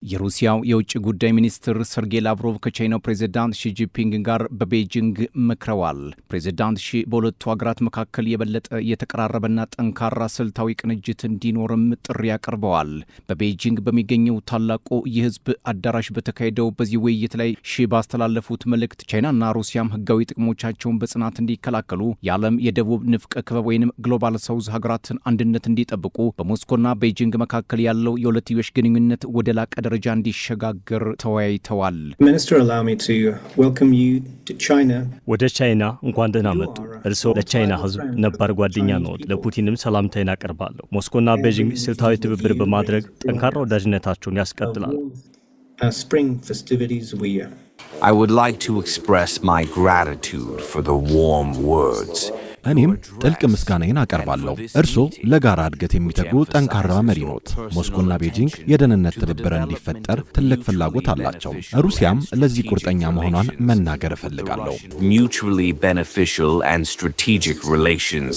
የሩሲያው የውጭ ጉዳይ ሚኒስትር ሰርጌይ ላቭሮቭ ከቻይናው ፕሬዝዳንት ሺ ጂንፒንግ ጋር በቤጂንግ መክረዋል። ፕሬዝዳንት ሺ በሁለቱ ሀገራት መካከል የበለጠ የተቀራረበና ጠንካራ ስልታዊ ቅንጅት እንዲኖርም ጥሪ አቅርበዋል። በቤጂንግ በሚገኘው ታላቁ የህዝብ አዳራሽ በተካሄደው በዚህ ውይይት ላይ ሺ ባስተላለፉት መልእክት ቻይናና ሩሲያም ህጋዊ ጥቅሞቻቸውን በጽናት እንዲከላከሉ፣ የዓለም የደቡብ ንፍቀ ክበብ ወይም ግሎባል ሳውዝ ሀገራትን አንድነት እንዲጠብቁ፣ በሞስኮና ቤጂንግ መካከል ያለው የሁለትዮሽ ግንኙነት ወደ ላቀ ደረጃ እንዲሸጋገር ተወያይተዋል። ወደ ቻይና እንኳን ደህና መጡ። እርስዎ ለቻይና ህዝብ ነባር ጓደኛ ነዎት። ለፑቲንም ሰላምታዬን አቀርባለሁ። ሞስኮና ቤጂንግ ስልታዊ ትብብር በማድረግ ጠንካራ ወዳጅነታቸውን ያስቀጥላሉ። I would like to express my gratitude for the warm words. እኔም ጥልቅ ምስጋናዬን አቀርባለሁ። እርሶ ለጋራ እድገት የሚተጉ ጠንካራ መሪ ኖት። ሞስኮና ቤጂንግ የደህንነት ትብብር እንዲፈጠር ትልቅ ፍላጎት አላቸው። ሩሲያም ለዚህ ቁርጠኛ መሆኗን መናገር እፈልጋለሁ። Mutually beneficial and strategic relations.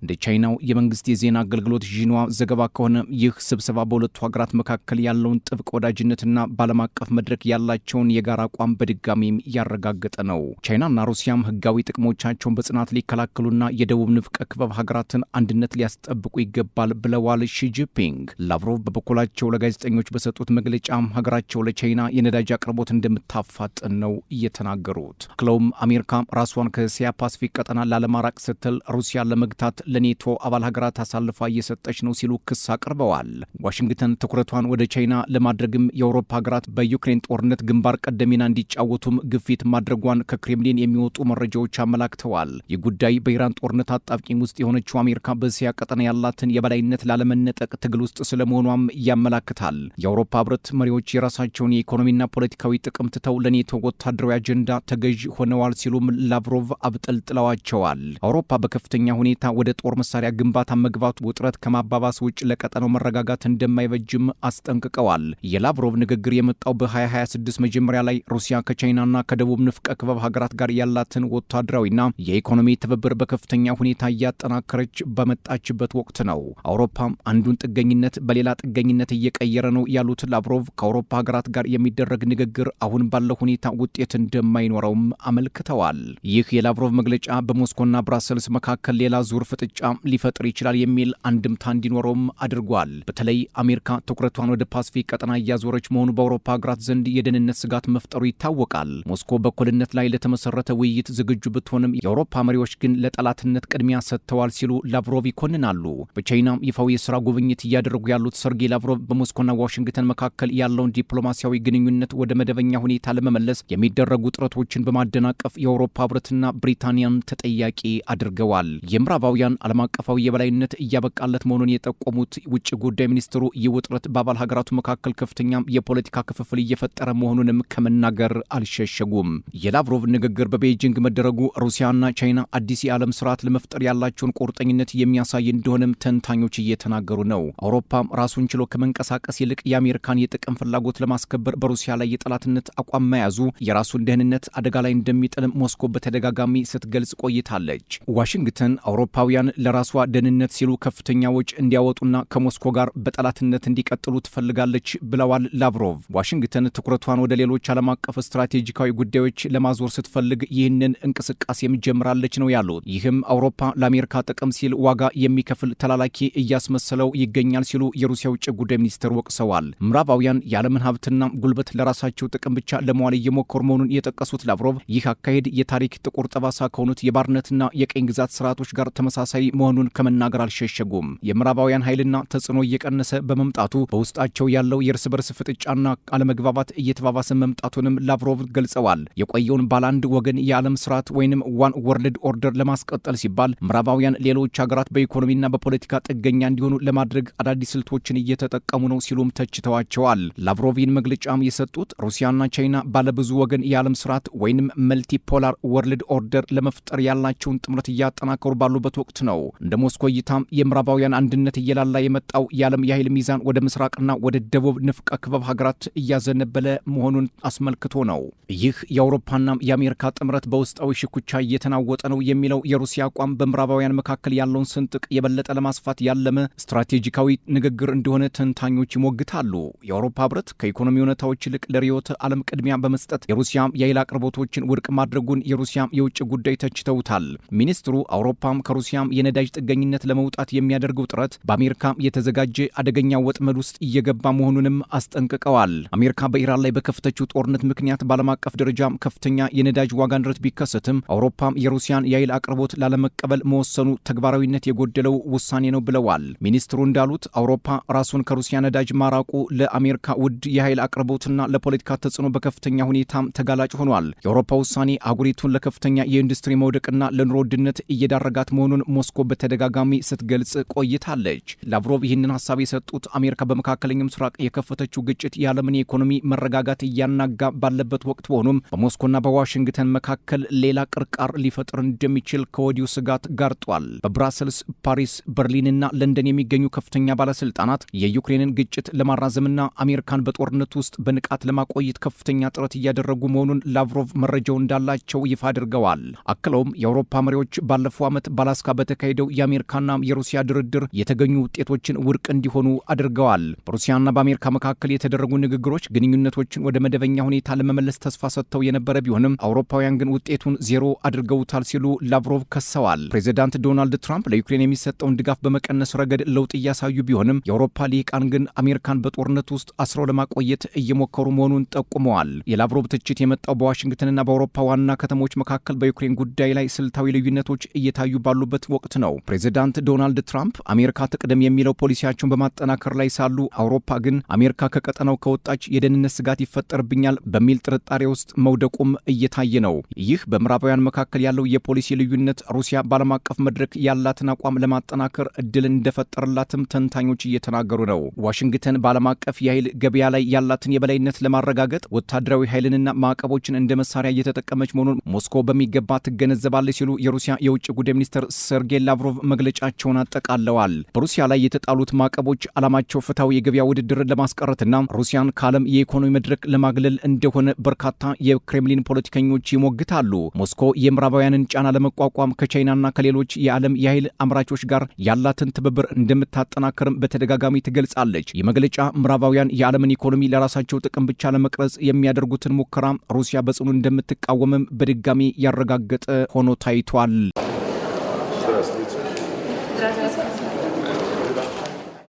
እንደ ቻይናው የመንግስት የዜና አገልግሎት ዢንዋ ዘገባ ከሆነ ይህ ስብሰባ በሁለቱ ሀገራት መካከል ያለውን ጥብቅ ወዳጅነትና በዓለም አቀፍ መድረክ ያላቸውን የጋራ አቋም በድጋሚም ያረጋገጠ ነው። ቻይናና ሩሲያም ህጋዊ ጥቅሞቻቸውን በጽናት ሊከላከሉና የደቡብ ንፍቀ ክበብ ሀገራትን አንድነት ሊያስጠብቁ ይገባል ብለዋል ሺ ጂንፒንግ። ላቭሮቭ በበኩላቸው ለጋዜጠኞች በሰጡት መግለጫም ሀገራቸው ለቻይና የነዳጅ አቅርቦት እንደምታፋጥን ነው እየተናገሩት። አክለውም አሜሪካ ራሷን ከእስያ ፓሲፊክ ቀጠና ላለማራቅ ስትል ሩሲያ ለመግታት ለኔቶ አባል ሀገራት አሳልፋ እየሰጠች ነው ሲሉ ክስ አቅርበዋል። ዋሽንግተን ትኩረቷን ወደ ቻይና ለማድረግም የአውሮፓ ሀገራት በዩክሬን ጦርነት ግንባር ቀደም ሚና እንዲጫወቱም ግፊት ማድረጓን ከክሬምሊን የሚወጡ መረጃዎች አመላክተዋል። ይህ ጉዳይ በኢራን ጦርነት አጣብቂኝ ውስጥ የሆነችው አሜሪካ በእስያ ቀጠና ያላትን የበላይነት ላለመነጠቅ ትግል ውስጥ ስለመሆኗም ያመላክታል። የአውሮፓ ህብረት መሪዎች የራሳቸውን የኢኮኖሚና ፖለቲካዊ ጥቅም ትተው ለኔቶ ወታደራዊ አጀንዳ ተገዥ ሆነዋል ሲሉም ላቭሮቭ አብጠልጥለዋቸዋል። አውሮፓ በከፍተኛ ሁኔታ ወደ ጦር መሳሪያ ግንባታ መግባቱ ውጥረት ከማባባስ ውጭ ለቀጠናው መረጋጋት እንደማይበጅም አስጠንቅቀዋል። የላቭሮቭ ንግግር የመጣው በ2026 መጀመሪያ ላይ ሩሲያ ከቻይናና ከደቡብ ንፍቀ ክበብ ሀገራት ጋር ያላትን ወታደራዊና የኢኮኖሚ ትብብር በከፍተኛ ሁኔታ እያጠናከረች በመጣችበት ወቅት ነው። አውሮፓም አንዱን ጥገኝነት በሌላ ጥገኝነት እየቀየረ ነው ያሉት ላቭሮቭ ከአውሮፓ ሀገራት ጋር የሚደረግ ንግግር አሁን ባለው ሁኔታ ውጤት እንደማይኖረውም አመልክተዋል። ይህ የላቭሮቭ መግለጫ በሞስኮና ብራሰልስ መካከል ሌላ ዙር ፍጥጫ ሊፈጥር ይችላል የሚል አንድምታ እንዲኖረውም አድርጓል። በተለይ አሜሪካ ትኩረቷን ወደ ፓሲፊክ ቀጠና እያዞረች መሆኑ በአውሮፓ ሀገራት ዘንድ የደህንነት ስጋት መፍጠሩ ይታወቃል። ሞስኮ በእኩልነት ላይ ለተመሰረተ ውይይት ዝግጁ ብትሆንም የአውሮፓ መሪዎች ግን ለጠላትነት ቅድሚያ ሰጥተዋል ሲሉ ላቭሮቭ ይኮንናሉ። በቻይና ይፋዊ የስራ ጉብኝት እያደረጉ ያሉት ሰርጌይ ላቭሮቭ በሞስኮና ዋሽንግተን መካከል ያለውን ዲፕሎማሲያዊ ግንኙነት ወደ መደበኛ ሁኔታ ለመመለስ የሚደረጉ ጥረቶችን በማደናቀፍ የአውሮፓ ህብረትና ብሪታንያን ተጠያቂ አድርገዋል። የምዕራባውያን ዓለም አቀፋዊ የበላይነት እያበቃለት መሆኑን የጠቆሙት ውጭ ጉዳይ ሚኒስትሩ ይህ ውጥረት በአባል ሀገራቱ መካከል ከፍተኛ የፖለቲካ ክፍፍል እየፈጠረ መሆኑንም ከመናገር አልሸሸጉም። የላቭሮቭ ንግግር በቤጂንግ መደረጉ ሩሲያና ቻይና አዲስ የዓለም ስርዓት ለመፍጠር ያላቸውን ቁርጠኝነት የሚያሳይ እንደሆነም ተንታኞች እየተናገሩ ነው። አውሮፓም ራሱን ችሎ ከመንቀሳቀስ ይልቅ የአሜሪካን የጥቅም ፍላጎት ለማስከበር በሩሲያ ላይ የጠላትነት አቋም መያዙ የራሱን ደህንነት አደጋ ላይ እንደሚጥል ሞስኮ በተደጋጋሚ ስትገልጽ ቆይታለች። ዋሽንግተን አውሮፓውያን ለራሷ ደህንነት ሲሉ ከፍተኛ ወጪ እንዲያወጡና ከሞስኮ ጋር በጠላትነት እንዲቀጥሉ ትፈልጋለች ብለዋል ላቭሮቭ። ዋሽንግተን ትኩረቷን ወደ ሌሎች ዓለም አቀፍ ስትራቴጂካዊ ጉዳዮች ለማዞር ስትፈልግ ይህንን እንቅስቃሴም ጀምራለች ነው ያሉት። ይህም አውሮፓ ለአሜሪካ ጥቅም ሲል ዋጋ የሚከፍል ተላላኪ እያስመሰለው ይገኛል ሲሉ የሩሲያ ውጭ ጉዳይ ሚኒስትር ወቅሰዋል። ምዕራባውያን የዓለምን ሀብትና ጉልበት ለራሳቸው ጥቅም ብቻ ለመዋል እየሞከሩ መሆኑን የጠቀሱት ላቭሮቭ ይህ አካሄድ የታሪክ ጥቁር ጠባሳ ከሆኑት የባርነትና የቀኝ ግዛት ስርዓቶች ጋር ተመሳሳይ መሆኑን ከመናገር አልሸሸጉም። የምዕራባውያን ኃይልና ተጽዕኖ እየቀነሰ በመምጣቱ በውስጣቸው ያለው የእርስ በርስ ፍጥጫና አለመግባባት እየተባባሰ መምጣቱንም ላቭሮቭ ገልጸዋል። የቆየውን ባለአንድ ወገን የዓለም ስርዓት ወይንም ዋን ወርልድ ኦርደር ለማስቀጠል ሲባል ምዕራባውያን ሌሎች ሀገራት በኢኮኖሚና በፖለቲካ ጥገኛ እንዲሆኑ ለማድረግ አዳዲስ ስልቶችን እየተጠቀሙ ነው ሲሉም ተችተዋቸዋል። ላቭሮቭን መግለጫም የሰጡት ሩሲያና ቻይና ባለብዙ ወገን የዓለም ስርዓት ወይንም መልቲፖላር ወርልድ ኦርደር ለመፍጠር ያላቸውን ጥምረት እያጠናከሩ ባሉበት ወቅት ነው። እንደ ሞስኮ እይታም የምዕራባውያን አንድነት እየላላ የመጣው የዓለም የኃይል ሚዛን ወደ ምስራቅና ወደ ደቡብ ንፍቀ ክበብ ሀገራት እያዘነበለ መሆኑን አስመልክቶ ነው። ይህ የአውሮፓና የአሜሪካ ጥምረት በውስጣዊ ሽኩቻ እየተናወጠ ነው የሚለው የሩሲያ አቋም በምዕራባውያን መካከል ያለውን ስንጥቅ የበለጠ ለማስፋት ያለመ ስትራቴጂካዊ ንግግር እንደሆነ ተንታኞች ይሞግታሉ። የአውሮፓ ህብረት ከኢኮኖሚ እውነታዎች ይልቅ ለርዕዮተ ዓለም ቅድሚያ በመስጠት የሩሲያ የኃይል አቅርቦቶችን ውድቅ ማድረጉን የሩሲያ የውጭ ጉዳይ ተችተውታል። ሚኒስትሩ አውሮፓም ከሩሲያም የነዳጅ ጥገኝነት ለመውጣት የሚያደርገው ጥረት በአሜሪካ የተዘጋጀ አደገኛ ወጥመድ ውስጥ እየገባ መሆኑንም አስጠንቅቀዋል። አሜሪካ በኢራን ላይ በከፈተችው ጦርነት ምክንያት በዓለም አቀፍ ደረጃም ከፍተኛ የነዳጅ ዋጋ ንረት ቢከሰትም አውሮፓም የሩሲያን የኃይል አቅርቦት ላለመቀበል መወሰኑ ተግባራዊነት የጎደለው ውሳኔ ነው ብለዋል። ሚኒስትሩ እንዳሉት አውሮፓ ራሱን ከሩሲያ ነዳጅ ማራቁ ለአሜሪካ ውድ የኃይል አቅርቦትና ለፖለቲካ ተጽዕኖ በከፍተኛ ሁኔታም ተጋላጭ ሆኗል። የአውሮፓ ውሳኔ አህጉሪቱን ለከፍተኛ የኢንዱስትሪ መውደቅና ለኑሮ ውድነት እየዳረጋት መሆኑን ሞስኮ በተደጋጋሚ ስትገልጽ ቆይታለች። ላቭሮቭ ይህንን ሀሳብ የሰጡት አሜሪካ በመካከለኛው ምስራቅ የከፈተችው ግጭት የዓለምን የኢኮኖሚ መረጋጋት እያናጋ ባለበት ወቅት ሆኖም በሞስኮና በዋሽንግተን መካከል ሌላ ቅርቃር ሊፈጥር እንደሚችል ከወዲሁ ስጋት ጋርጧል። በብራሰልስ፣ ፓሪስ፣ በርሊንና ለንደን የሚገኙ ከፍተኛ ባለስልጣናት የዩክሬንን ግጭት ለማራዘምና አሜሪካን በጦርነት ውስጥ በንቃት ለማቆየት ከፍተኛ ጥረት እያደረጉ መሆኑን ላቭሮቭ መረጃው እንዳላቸው ይፋ አድርገዋል። አክለውም የአውሮፓ መሪዎች ባለፈው ዓመት ባላስካ በተካሄደው የአሜሪካና የሩሲያ ድርድር የተገኙ ውጤቶችን ውድቅ እንዲሆኑ አድርገዋል። በሩሲያና በአሜሪካ መካከል የተደረጉ ንግግሮች ግንኙነቶችን ወደ መደበኛ ሁኔታ ለመመለስ ተስፋ ሰጥተው የነበረ ቢሆንም አውሮፓውያን ግን ውጤቱን ዜሮ አድርገውታል ሲሉ ላቭሮቭ ከሰዋል። ፕሬዚዳንት ዶናልድ ትራምፕ ለዩክሬን የሚሰጠውን ድጋፍ በመቀነስ ረገድ ለውጥ እያሳዩ ቢሆንም የአውሮፓ ሊቃን ግን አሜሪካን በጦርነት ውስጥ አስረው ለማቆየት እየሞከሩ መሆኑን ጠቁመዋል። የላቭሮቭ ትችት የመጣው በዋሽንግተንና በአውሮፓ ዋና ከተሞች መካከል በዩክሬን ጉዳይ ላይ ስልታዊ ልዩነቶች እየታዩ ባሉበት ወቅት ነው። ፕሬዚዳንት ዶናልድ ትራምፕ አሜሪካ ትቅደም የሚለው ፖሊሲያቸውን በማጠናከር ላይ ሳሉ አውሮፓ ግን አሜሪካ ከቀጠናው ከወጣች የደህንነት ስጋት ይፈጠርብኛል በሚል ጥርጣሬ ውስጥ መውደቁም እየታየ ነው። ይህ በምዕራባውያን መካከል ያለው የፖሊሲ ልዩነት ሩሲያ በዓለም አቀፍ መድረክ ያላትን አቋም ለማጠናከር እድል እንደፈጠረላትም ተንታኞች እየተናገሩ ነው። ዋሽንግተን በዓለም አቀፍ የኃይል ገበያ ላይ ያላትን የበላይነት ለማረጋገጥ ወታደራዊ ኃይልንና ማዕቀቦችን እንደ መሳሪያ እየተጠቀመች መሆኑን ሞስኮ በሚገባ ትገነዘባለች ሲሉ የሩሲያ የውጭ ጉዳይ ሚኒስትር ሰርጌይ ላቭሮቭ መግለጫቸውን አጠቃለዋል። በሩሲያ ላይ የተጣሉት ማዕቀቦች ዓላማቸው ፍትሐዊ የገበያ ውድድርን ለማስቀረትና ሩሲያን ከዓለም የኢኮኖሚ መድረክ ለማግለል እንደሆነ በርካታ የክሬምሊን ፖለቲከኞች ይሞግታሉ። ሞስኮ የምዕራባውያንን ጫና ለመቋቋም ከቻይናና ከሌሎች የዓለም የኃይል አምራቾች ጋር ያላትን ትብብር እንደምታጠናክርም በተደጋጋሚ ትገልጻለች። የመግለጫ ምዕራባውያን የዓለምን ኢኮኖሚ ለራሳቸው ጥቅም ብቻ ለመቅረጽ የሚያደርጉትን ሙከራ ሩሲያ በጽኑ እንደምትቃወምም በድጋሚ ያረጋገጠ ሆኖ ታይቷል።